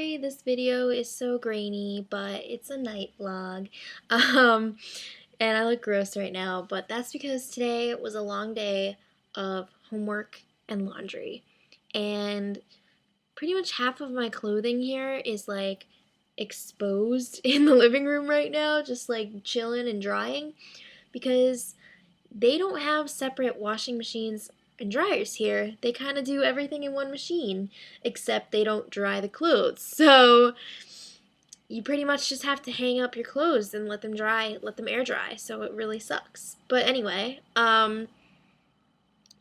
sorry this video is so grainy, but it's a night vlog. Um, and I look gross right now, but that's because today was a long day of homework and laundry. And pretty much half of my clothing here is like exposed in the living room right now, just like chilling and drying because they don't have separate washing machines and dryers here. They kind of do everything in one machine, except they don't dry the clothes. So you pretty much just have to hang up your clothes and let them dry, let them air dry. So it really sucks. But anyway,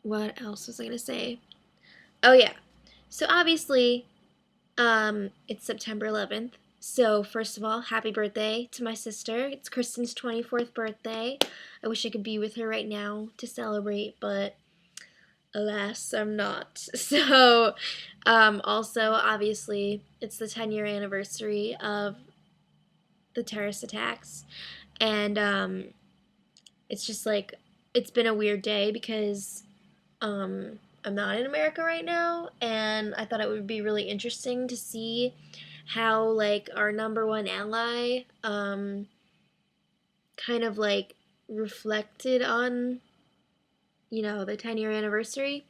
what else was I gonna say? Oh yeah. So obviously, it's September 11th. So first of all, happy birthday to my sister. It's Kristen's 24th birthday. I wish I could be with her right now to celebrate, but alas, I'm not. So, also, obviously, it's the 10-year anniversary of the terrorist attacks, and, it's just like, it's been a weird day because, I'm not in America right now, and I thought it would be really interesting to see how, like, our number one ally, kind of, like, reflected on the 10-year anniversary.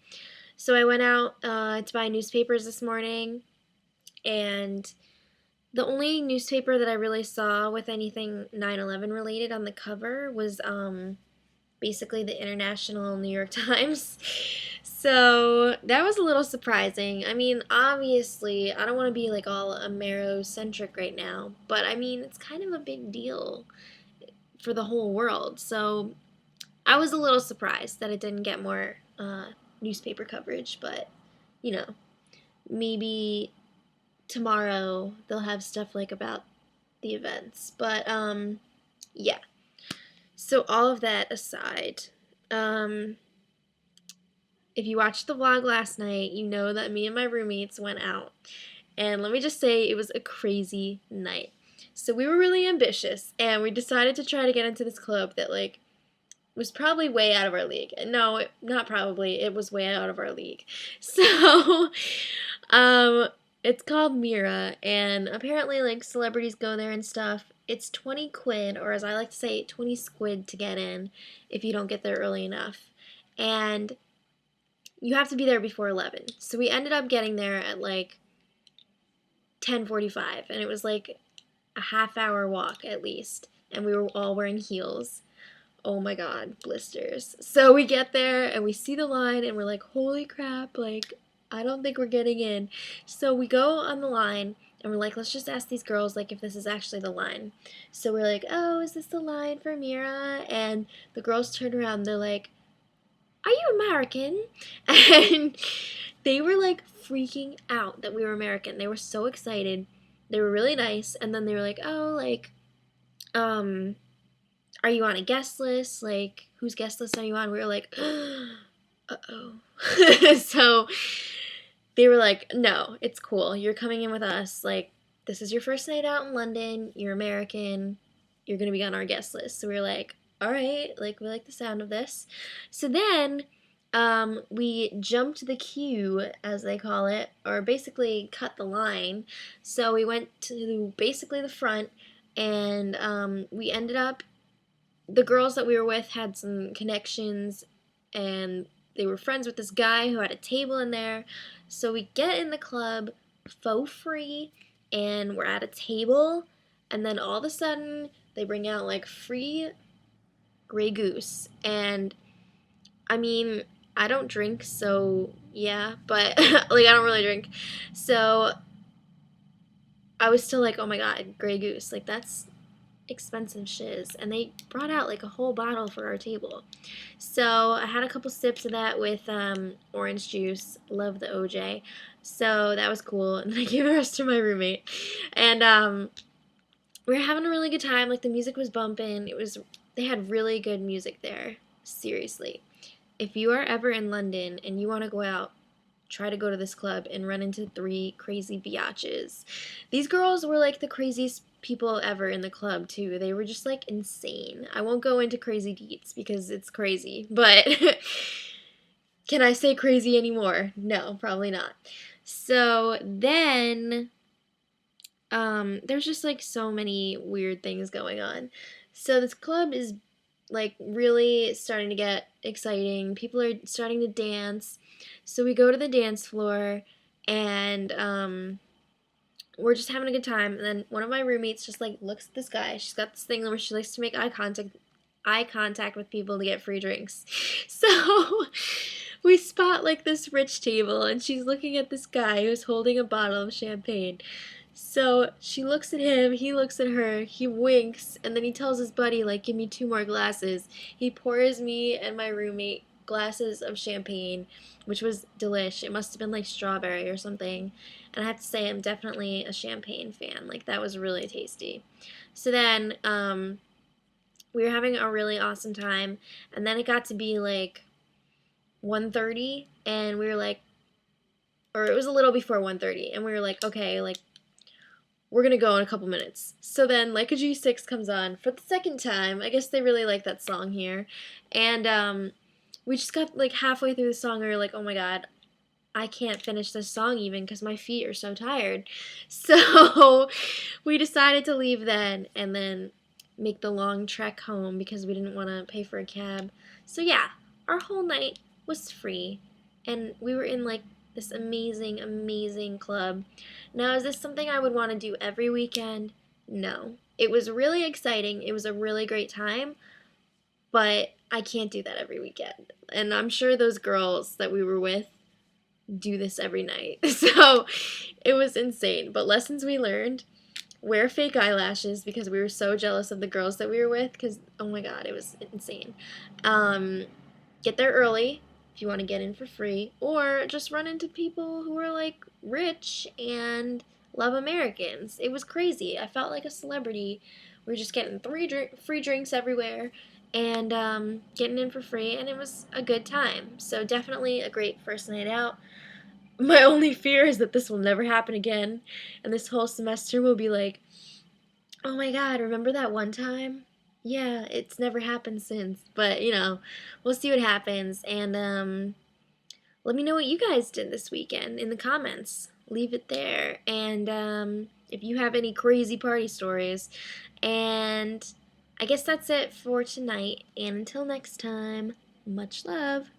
So I went out to buy newspapers this morning, and the only newspaper that I really saw with anything 9/11 related on the cover was basically the International New York Times. So that was a little surprising. I mean, obviously, I don't want to be like all Amero-centric right now, but I mean, it's kind of a big deal for the whole world. So I was a little surprised that it didn't get more newspaper coverage, but maybe tomorrow they'll have stuff like about the events. But yeah. So all of that aside, if you watched the vlog last night, you know that me and my roommates went out. And let me just say, it was a crazy night. So we were really ambitious, and we decided to try to get into this club that, like, was probably way out of our league. No, not probably. It was way out of our league. So, it's called Mira, and apparently, like, celebrities go there and stuff. It's 20 quid, or as I like to say, 20 squid to get in if you don't get there early enough. And you have to be there before 11. So we ended up getting there at, like, 10:45, and it was, like, a half-hour walk at least, and we were all wearing heels. Oh my god, blisters. So we get there and we see the line and we're like, holy crap, like, I don't think we're getting in. So we go on the line and we're like, let's just ask these girls, like, if this is actually the line. So we're like, oh, is this the line for Mira? And the girls turn around and they're like, are you American? And they were like freaking out that we were American. They were so excited. They were really nice. And then they were like, oh, like, are you on a guest list? Like, whose guest list are you on? We were like, uh-oh. So they were like, no, it's cool. You're coming in with us. Like, this is your first night out in London. You're American. You're going to be on our guest list. So we were like, all right, like, we like the sound of this. So then we jumped the queue, as they call it, or basically cut the line. So we went to basically the front, and we ended up, the girls that we were with had some connections, and they were friends with this guy who had a table in there. So we get in the club for free, and we're at a table, and then all of a sudden they bring out like free Grey Goose. And I mean, I don't drink, so yeah, but like, I don't really drink. So I was still like, oh my god, Grey Goose, like, that's expensive shiz. And they brought out like a whole bottle for our table. So I had a couple sips of that with orange juice. Love the OJ. So that was cool. And then I gave the rest to my roommate. And we were having a really good time. Like, the music was bumping. They had really good music there. Seriously. If you are ever in London and you want to go out, try to go to this club and run into 3 crazy biatches. These girls were like the craziest people ever in the club too. They were just like insane. I won't go into crazy deets because it's crazy, but can I say crazy anymore? No, probably not. So then There's just like so many weird things going on. So this club is like really starting to get exciting. People are starting to dance. So we go to the dance floor and we're just having a good time. And then one of my roommates just like looks at this guy. She's got this thing where she likes to make eye contact with people to get free drinks. So we spot like this rich table and she's looking at this guy who's holding a bottle of champagne. So she looks at him, he looks at her, he winks, and then he tells his buddy, like, give me 2 more glasses. He pours me and my roommate glasses of champagne, which was delish. It must have been like strawberry or something. And I have to say, I'm definitely a champagne fan. Like, that was really tasty. So then, we were having a really awesome time, and then it got to be like 1:30, and we were like, or it was a little before 1:30, and we were like, okay, like, we're gonna go in a couple minutes. So then Like a G6 comes on for the second time. I guess they really like that song here. And we just got like halfway through the song and we were like, oh my god, I can't finish this song even because my feet are so tired. So we decided to leave then and then make the long trek home because we didn't want to pay for a cab. So yeah, our whole night was free and we were in like this amazing, amazing club. Now, is this something I would want to do every weekend? No. It was really exciting. It was a really great time, but I can't do that every weekend. And I'm sure those girls that we were with do this every night. So it was insane. But lessons we learned: wear fake eyelashes because we were so jealous of the girls that we were with because, oh my god, it was insane. Get there early if you want to get in for free, or just run into people who are like rich and love Americans. It was crazy. I felt like a celebrity. We were just getting free drinks everywhere and getting in for free, and it was a good time. So definitely a great first night out. My only fear is that this will never happen again, and this whole semester will be like, oh my god, remember that one time? Yeah, it's never happened since. But, we'll see what happens. And let me know what you guys did this weekend in the comments. Leave it there. And if you have any crazy party stories. And I guess that's it for tonight. And until next time, much love.